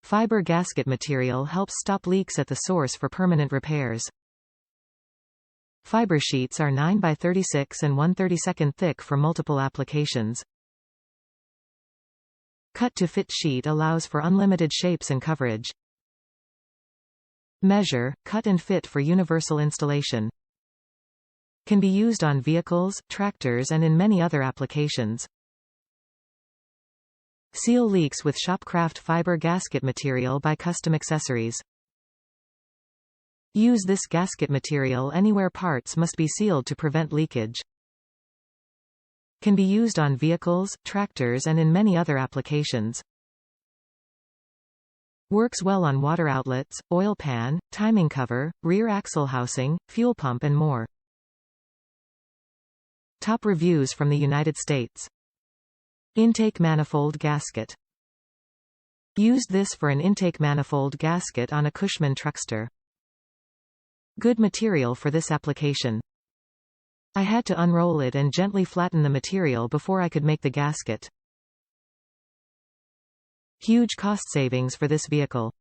Fiber gasket material helps stop leaks at the source for permanent repairs. Fiber sheets are 9 by 36 and 1/32 thick for multiple applications. Cut-to-fit sheet allows for unlimited shapes and coverage. Measure, cut and fit for universal installation. Can be used on vehicles, tractors and in many other applications. Seal leaks with Shopcraft fiber gasket material by custom accessories. Use this gasket material anywhere parts must be sealed to prevent leakage. Can be used on vehicles, tractors and in many other applications. Works well on water outlets, oil pan, timing cover, rear axle housing, fuel pump and more. Top reviews from the United States. Intake manifold gasket. Used this for an intake manifold gasket on a Cushman truckster. Good material for this application. I had to unroll it and gently flatten the material before I could make the gasket. Huge cost savings for this vehicle.